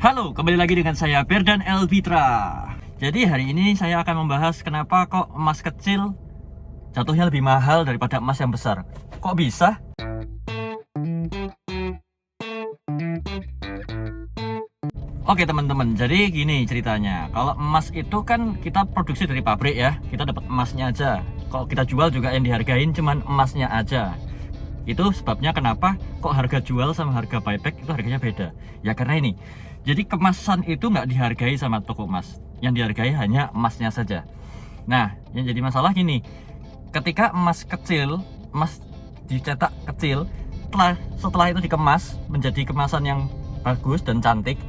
Halo, kembali lagi dengan saya Berdan Elvitra. Jadi hari ini saya akan membahas kenapa kok emas kecil jatuhnya lebih mahal daripada emas yang besar. Kok bisa? Oke teman-teman, jadi gini ceritanya. Kalau emas itu kan kita produksi dari pabrik ya, kita dapat emasnya aja. Kalau kita jual juga yang dihargain cuman emasnya aja. Itu sebabnya kenapa kok harga jual sama harga buyback itu harganya beda. Ya karena ini, jadi kemasan itu nggak dihargai sama toko emas. Yang dihargai hanya emasnya saja. Nah, yang jadi masalah gini, ketika emas kecil, emas dicetak kecil, setelah itu dikemas menjadi kemasan yang bagus dan cantik,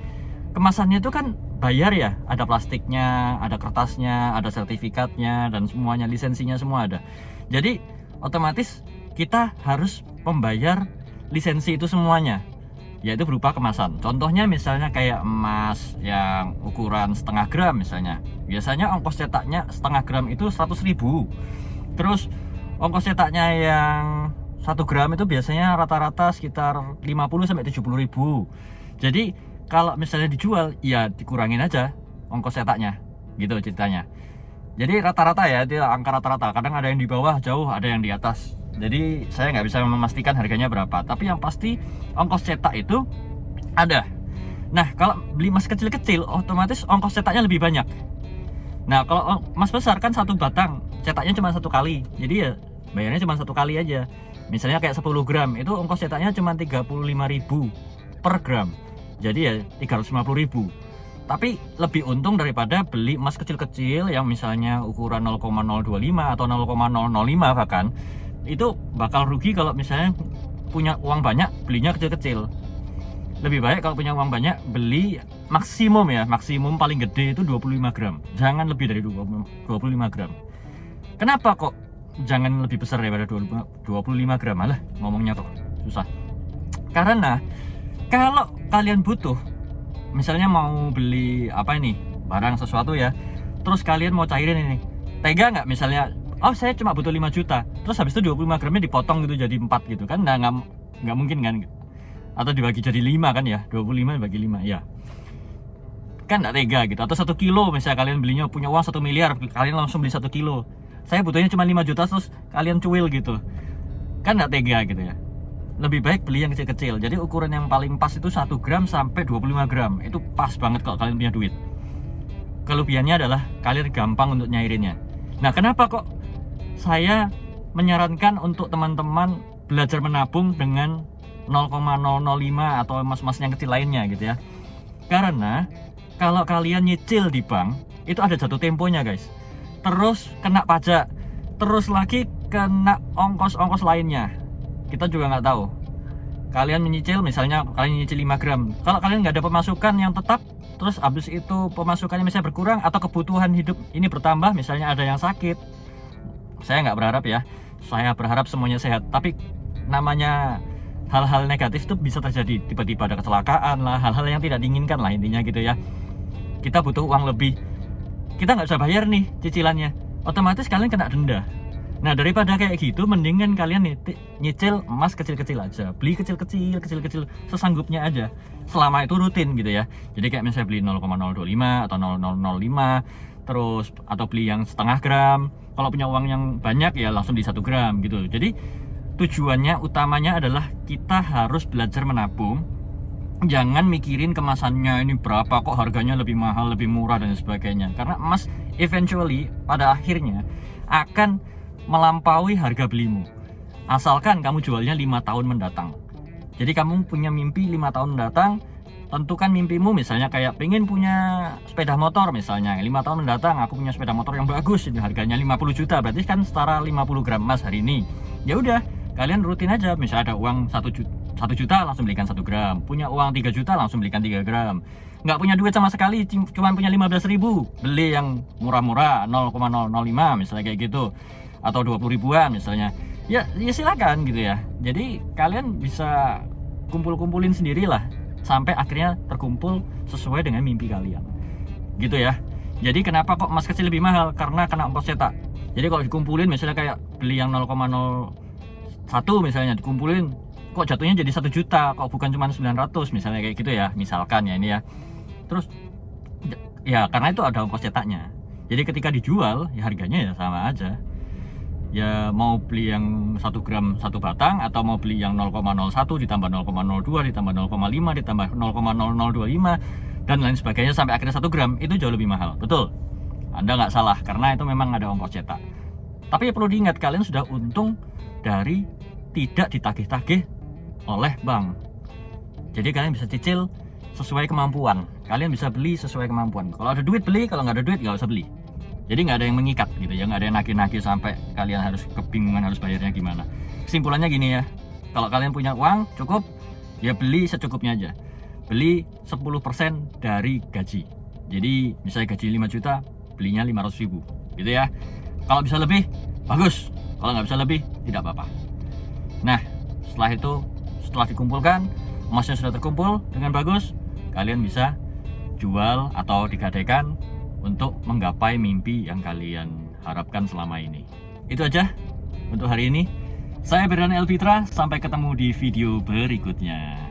kemasannya itu kan bayar ya, ada plastiknya, ada kertasnya, ada sertifikatnya, dan semuanya, lisensinya semua ada. Jadi otomatis kita harus membayar lisensi itu semuanya, yaitu berupa kemasan. Contohnya misalnya kayak emas yang ukuran setengah gram misalnya, biasanya ongkos cetaknya setengah gram itu 100.000. Terus ongkos cetaknya yang 1 gram itu biasanya rata-rata sekitar 50-70.000. Jadi kalau misalnya dijual, ya dikurangin aja ongkos cetaknya, gitu ceritanya. Jadi rata-rata ya, itu angka rata-rata. Kadang ada yang di bawah jauh, ada yang di atas. Jadi saya nggak bisa memastikan harganya berapa. Tapi yang pasti ongkos cetak itu ada. Nah kalau beli emas kecil-kecil, otomatis ongkos cetaknya lebih banyak. Nah kalau emas besar kan satu batang, cetaknya cuma satu kali. Jadi ya bayarnya cuma satu kali aja. Misalnya kayak 10 gram, itu ongkos cetaknya cuma 35.000 per gram. Jadi ya 350.000. Tapi lebih untung daripada beli emas kecil-kecil yang misalnya ukuran 0,025 atau 0,005 bahkan. Itu bakal rugi kalau misalnya punya uang banyak belinya kecil-kecil. Lebih baik kalau punya uang banyak beli maksimum ya, maksimum paling gede itu 25 gram. Jangan lebih dari 25 gram. Kenapa kok jangan lebih besar daripada 25 gram? Alah, ngomongnya kok susah. Karena kalau kalian butuh, misalnya mau beli apa ini, barang sesuatu ya, terus kalian mau cairin ini, tega nggak misalnya, oh saya cuma butuh 5 juta, terus habis itu 25 gramnya dipotong gitu jadi 4 gitu kan, nah nggak mungkin kan, atau dibagi jadi 5 kan ya, 25 dibagi 5 ya, kan nggak tega gitu. Atau 1 kilo misalnya kalian belinya punya uang 1 miliar, kalian langsung beli 1 kilo, saya butuhnya cuma 5 juta terus kalian cuil gitu, kan nggak tega gitu ya. Lebih baik beli yang kecil-kecil. Jadi ukuran yang paling pas itu 1 gram sampai 25 gram. Itu pas banget kalau kalian punya duit. Kelebihannya adalah kalian gampang untuk nyairinnya. Nah, kenapa kok saya menyarankan untuk teman-teman belajar menabung dengan 0,005 atau emas-emas yang kecil lainnya gitu ya. Karena kalau kalian nyicil di bank, itu ada jatuh temponya, guys. Terus kena pajak, terus lagi kena ongkos-ongkos lainnya. Kita juga nggak tahu. Kalian menyicil, misalnya kalian nyicil 5 gram, kalau kalian nggak ada pemasukan yang tetap, terus habis itu pemasukannya misalnya berkurang atau kebutuhan hidup ini bertambah, misalnya ada yang sakit, saya nggak berharap ya, saya berharap semuanya sehat, tapi namanya hal-hal negatif itu bisa terjadi, tiba-tiba ada kecelakaan lah, hal-hal yang tidak diinginkan lah intinya gitu ya. Kita butuh uang lebih, kita nggak bisa bayar nih cicilannya, otomatis kalian kena denda. Nah daripada kayak gitu, mendingan kalian nyicil emas kecil-kecil aja, beli kecil-kecil sesanggupnya aja, selama itu rutin gitu ya. Jadi kayak misalnya beli 0,025 atau 0,005, terus atau beli yang setengah gram. Kalau punya uang yang banyak ya langsung di 1 gram gitu. Jadi tujuannya utamanya adalah kita harus belajar menabung. Jangan mikirin kemasannya ini berapa, kok harganya lebih mahal, lebih murah dan sebagainya. Karena emas eventually pada akhirnya akan melampaui harga belimu, asalkan kamu jualnya 5 tahun mendatang. Jadi kamu punya mimpi 5 tahun mendatang, tentukan mimpimu, misalnya kayak pengen punya sepeda motor misalnya, 5 tahun mendatang aku punya sepeda motor yang bagus, ini harganya 50 juta, berarti kan setara 50 gram emas hari ini. Ya udah, kalian rutin aja, misalnya ada uang 1 juta langsung belikan 1 gram, punya uang 3 juta langsung belikan 3 gram. Nggak punya duit sama sekali, cuma punya 15.000, beli yang murah-murah 0,005 misalnya kayak gitu, atau 20 ribuan misalnya, ya silakan gitu ya. Jadi kalian bisa kumpulin sendirilah sampai akhirnya terkumpul sesuai dengan mimpi kalian gitu ya. Jadi kenapa kok emas kecil lebih mahal? Karena kena ongkos cetak. Jadi kalau dikumpulin misalnya kayak beli yang 0,01 misalnya, dikumpulin kok jatuhnya jadi 1 juta, kok bukan cuma 900 misalnya kayak gitu ya, misalkan ya ini ya. Terus ya karena itu ada ongkos cetaknya. Jadi ketika dijual ya harganya ya sama aja. Ya mau beli yang 1 gram 1 batang atau mau beli yang 0,01 ditambah 0,02 ditambah 0,5 ditambah 0,0025 dan lain sebagainya sampai akhirnya 1 gram itu jauh lebih mahal. Betul, Anda nggak salah karena itu memang ada ongkos cetak. Tapi perlu diingat kalian sudah untung dari tidak ditagih-tagih oleh bank. Jadi kalian bisa cicil sesuai kemampuan. Kalian bisa beli sesuai kemampuan. Kalau ada duit beli, kalau nggak ada duit nggak usah beli. Jadi nggak ada yang mengikat gitu ya, nggak ada yang nagih-nagih sampai kalian harus kebingungan harus bayarnya gimana. Kesimpulannya gini ya, kalau kalian punya uang cukup, ya beli secukupnya aja. Beli 10% dari gaji. Jadi misalnya gaji 5 juta, belinya 500.000 gitu ya. Kalau bisa lebih, bagus. Kalau nggak bisa lebih, tidak apa-apa. Nah, setelah itu, setelah dikumpulkan, emasnya sudah terkumpul dengan bagus, kalian bisa jual atau digadaikan untuk menggapai mimpi yang kalian harapkan selama ini. Itu aja untuk hari ini. Saya Berdan Elfitra, sampai ketemu di video berikutnya.